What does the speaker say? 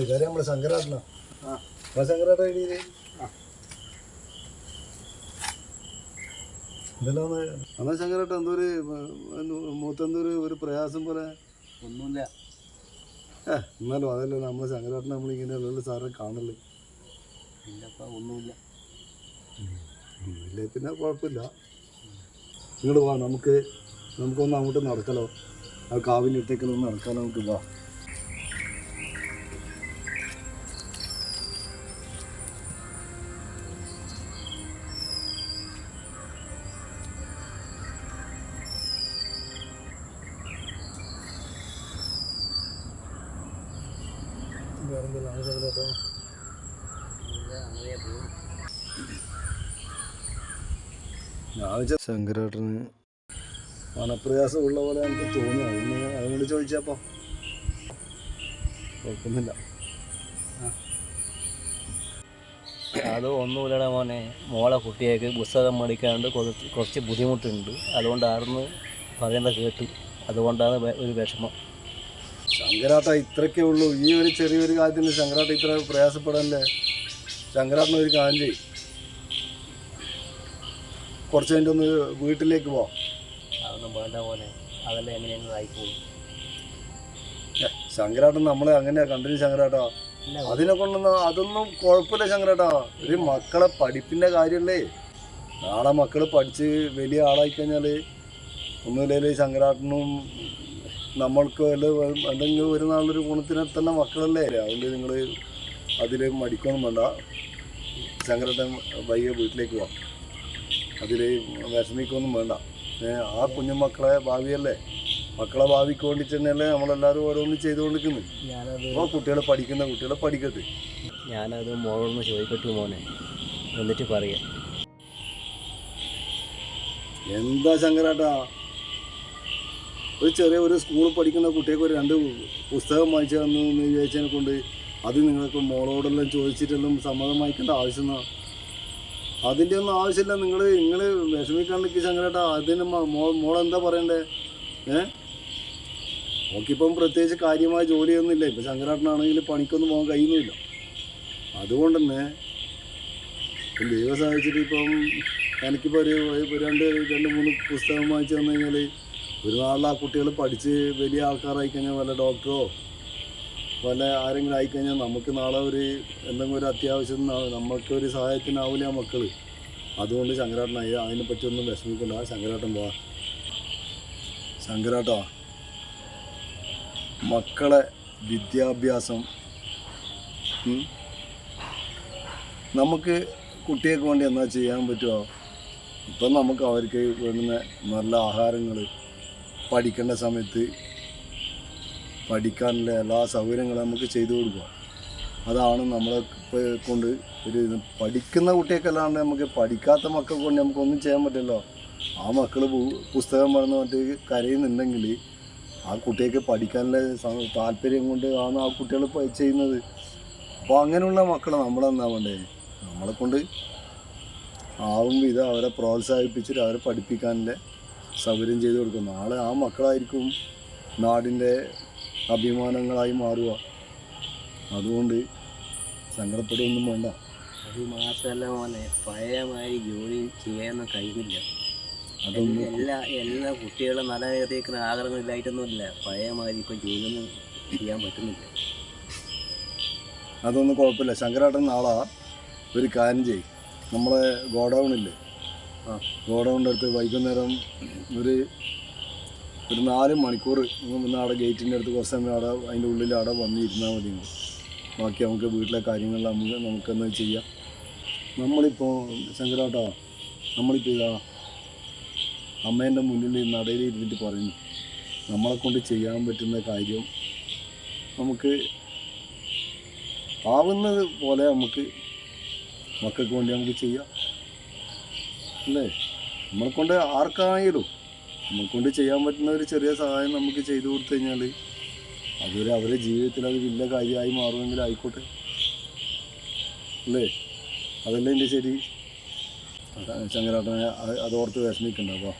ഇതാരെ നമ്മളെ ശങ്കരാട്ടനാ. ശങ്കരാട്ട ഐഡിയയില് എന്തെല്ലാം എന്നാ ശങ്കരാട്ട എന്തോര് മൂത്തെന്തോര് ഒരു പ്രയാസം പോലെ ഒന്നുമില്ല. എന്നാലും അതല്ലേ നമ്മളെ ശങ്കരാട്ടനെ നമ്മളിങ്ങനെയുള്ള സാറിനെ കാണല്. ഒന്നുമില്ല. ഇല്ലേ പിന്നെ കുഴപ്പമില്ല. നിങ്ങൾ വാ, നമുക്കൊന്ന് അങ്ങോട്ട് നടക്കലോ. ആ കാവിൻ്റെ അടുത്തേക്കൊന്ന് നടക്കാലോ. നമുക്ക് വാ. ശങ്കരാട്ടന് മനപ്രയാസം ഉള്ള പോലെ എനിക്ക് തോന്നുന്നു. അതുകൊണ്ട് ചോദിച്ചപ്പോൾ കുഴപ്പമൊന്നുമില്ല. അത് ഒന്നുമില്ലടാ മോനെ, മോളെ കുട്ടിയേക്ക് പുസ്തകം മേടിക്കാണ്ട് കുറച്ച് ബുദ്ധിമുട്ടുണ്ട്. അതുകൊണ്ടായിരുന്നു പറയുന്നത് കേട്ടു. അതുകൊണ്ടാണ് ഒരു വിഷമം. ശങ്കരാട്ട ഇത്രയ്ക്കേ ഉള്ളൂ. ഈ ഒരു ചെറിയൊരു കാര്യത്തിന് ശങ്കരാട്ട ഇത്ര പ്രയാസപ്പെടല്ലേ. ശങ്കരാട്ടന് ഒരു കാര്യം ചെയ്യും, കുറച്ച് കഴിഞ്ഞിട്ട് ഒന്ന് വീട്ടിലേക്ക് പോവാം. അതൊന്നും വേണ്ട മോനെ, അതെല്ലാം എങ്ങനെയെങ്കിലും ആയിപ്പോകും. ശങ്കരാട്ടൻ നമ്മളെ അങ്ങനെയാ കണ്ടിന് ശങ്കരാട്ടാ. അതിനെ കൊണ്ടൊന്നും അതൊന്നും കുഴപ്പമില്ല ശങ്കരാട്ടാ. ഒരു മക്കളെ പഠിപ്പിൻ്റെ കാര്യമല്ലേ. നാളെ മക്കൾ പഠിച്ച് വലിയ ആളായി കഴിഞ്ഞാൽ ഒന്നുമില്ലേ ശങ്കരാട്ടനും നമ്മൾക്ക് എന്തെങ്കിലും ഒരു നാളൊരു ഗുണത്തിനെ തന്നെ മക്കളല്ലേ. അതുകൊണ്ട് നിങ്ങൾ അതിൽ മടിക്കൊന്നും വേണ്ട. ശങ്കരാട്ടൻ വൈകി വീട്ടിലേക്ക് പോവാം. അതിൽ വിഷമിക്കൊന്നും വേണ്ട. ആ കുഞ്ഞുമക്കളെ ഭാവിയല്ലേ, മക്കളെ ഭാവിക്ക് വേണ്ടിയിട്ട് തന്നെയല്ലേ നമ്മളെല്ലാവരും ഓരോന്നും ചെയ്തുകൊണ്ടിരിക്കുന്നു. അപ്പോൾ കുട്ടികളെ പഠിക്കട്ടെ. ഞാനത് മോളൊന്ന് ചോദിക്കട്ടെ മോനെ, എന്നിട്ട് പറയാം. എന്താ ശങ്കരാട്ടാ, ഒരു സ്കൂളിൽ പഠിക്കുന്ന കുട്ടികൾക്ക് ഒരു 2 പുസ്തകം വായിച്ചു തന്നു എന്ന് വിചാരിച്ചതിനെ കൊണ്ട് അത് നിങ്ങൾക്ക് മോളോടെല്ലാം ചോദിച്ചിട്ടെല്ലാം സമ്മതം വായിക്കേണ്ട ആവശ്യം അതിൻ്റെ ഒന്നും ആവശ്യമില്ല. നിങ്ങൾ വിഷമിക്കാണ്ടിരിക്കുക ശങ്കരാട്ടാ. അതിന് മോളെന്താ പറയണ്ടേ? നോക്കിപ്പം പ്രത്യേകിച്ച് കാര്യമായ ജോലിയൊന്നുമില്ല. ഇപ്പം ശങ്കരാട്ടനാണെങ്കിൽ പണിക്കൊന്നും പോകാൻ കഴിയുന്നില്ല. അതുകൊണ്ട് തന്നെ ദൈവം സഹായിച്ചിട്ട് ഇപ്പം എനിക്കിപ്പോൾ ഒരു 2-3 പുസ്തകം വായിച്ചു തന്നു കഴിഞ്ഞാൽ ഒരു നാളിൽ ആ കുട്ടികൾ പഠിച്ച് വലിയ ആൾക്കാരായി കഴിഞ്ഞാൽ വല്ല ഡോക്ടറോ വല്ല ആരെങ്കിലും ആയിക്കഴിഞ്ഞാൽ നമുക്ക് നാളെ എന്തെങ്കിലും ഒരു അത്യാവശ്യം നമുക്കൊരു സഹായത്തിനാവില്ല ആ മക്കൾ. അതുകൊണ്ട് ശങ്കരാട്ടനായി അതിനെ പറ്റിയൊന്നും വിഷമിക്കണ്ട. ശങ്കരാട്ടൻ പോവാ. ശങ്കരാട്ടാ, മക്കളെ വിദ്യാഭ്യാസം നമുക്ക് കുട്ടികൾക്ക് വേണ്ടി എന്താ ചെയ്യാൻ പറ്റുമോ? ഇപ്പം നമുക്ക് അവർക്ക് വേണ്ടുന്ന നല്ല ആഹാരങ്ങൾ, പഠിക്കേണ്ട സമയത്ത് പഠിക്കാനുള്ള എല്ലാ സൗകര്യങ്ങളും നമുക്ക് ചെയ്തു കൊടുക്കുക. അതാണ് നമ്മളെ കൊണ്ട് പഠിക്കുന്ന കുട്ടികൾക്കല്ലാണ്ട് നമുക്ക് പഠിക്കാത്ത മക്കൾക്ക് കൊണ്ട് നമുക്കൊന്നും ചെയ്യാൻ പറ്റില്ലല്ലോ. ആ മക്കൾ പുസ്തകം പറഞ്ഞിട്ട് കരയുന്നുണ്ടെങ്കിൽ ആ കുട്ടികൾക്ക് പഠിക്കാനുള്ള താല്പര്യം കൊണ്ട് ആണ് ആ കുട്ടികൾ ചെയ്യുന്നത്. അപ്പോൾ അങ്ങനെയുള്ള മക്കളെ നമ്മളെന്താ വേണ്ടേ, നമ്മളെ കൊണ്ട് ആവുമ്പോൾ ഇത് അവരെ പ്രോത്സാഹിപ്പിച്ചിട്ട് അവരെ പഠിപ്പിക്കാനുള്ള സൗകര്യം ചെയ്തു കൊടുക്കും. നാളെ ആ മക്കളായിരിക്കും നാടിൻ്റെ അഭിമാനങ്ങളായി മാറുക. അതുകൊണ്ട് സങ്കടപ്പെടുകയൊന്നും വേണ്ട. അത് മാത്രമല്ല മോനെ, പഴയമായി ജോലി ചെയ്യാനൊന്നും കഴിയില്ല. അതൊന്നും എല്ലാ കുട്ടികളും നല്ല രീതിയിൽ ആഗ്രഹങ്ങളില്ലായിട്ടൊന്നുമില്ല. പഴയമായി ഇപ്പം ജോലിയൊന്നും ചെയ്യാൻ പറ്റുന്നില്ല. അതൊന്നും കുഴപ്പമില്ല. ശങ്കരാട്ടൻ നാളെ ഒരു കാര്യം ചെയ്യും. നമ്മളെ ഗോഡൗണില്ലേ, ഗോഡൗണിൻ്റെ അടുത്ത് വൈകുന്നേരം ഒരു 4 മണിക്കൂർ പിന്നെ അവിടെ ഗേറ്റിൻ്റെ അടുത്ത് കുറച്ച് സമയം അതിൻ്റെ ഉള്ളിൽ അവിടെ വന്നിരുന്നാൽ മതി. ബാക്കി നമുക്ക് വീട്ടിലെ കാര്യങ്ങൾ നമുക്കെന്താ ചെയ്യാം. നമ്മളിപ്പോൾ ശങ്കരാട്ടാ, നമ്മളിപ്പോൾ ഇതാ അമ്മേൻ്റെ മുന്നിൽ നടയിൽ ഇരുന്നിട്ട് പറയുന്നു, നമ്മളെക്കൊണ്ട് ചെയ്യാൻ പറ്റുന്ന കാര്യം നമുക്ക് ആവുന്നത് പോലെ നമുക്ക് മക്കൾക്ക് വേണ്ടി നമുക്ക് ചെയ്യാം അല്ലേ. നമ്മളെക്കൊണ്ട് ആർക്കായാലും നമ്മളെക്കൊണ്ട് ചെയ്യാൻ പറ്റുന്ന ഒരു ചെറിയ സഹായം നമുക്ക് ചെയ്തു കൊടുത്തു കഴിഞ്ഞാൽ അവരുടെ ജീവിതത്തിൽ അത് വലിയ കാര്യമായി മാറുമെങ്കിൽ ആയിക്കോട്ടെ അല്ലേ. അതല്ലേ എൻ്റെ ശരി. ശങ്കരാട്ടനെ അതോർത്ത് വിഷമിക്കണ്ട. അപ്പോൾ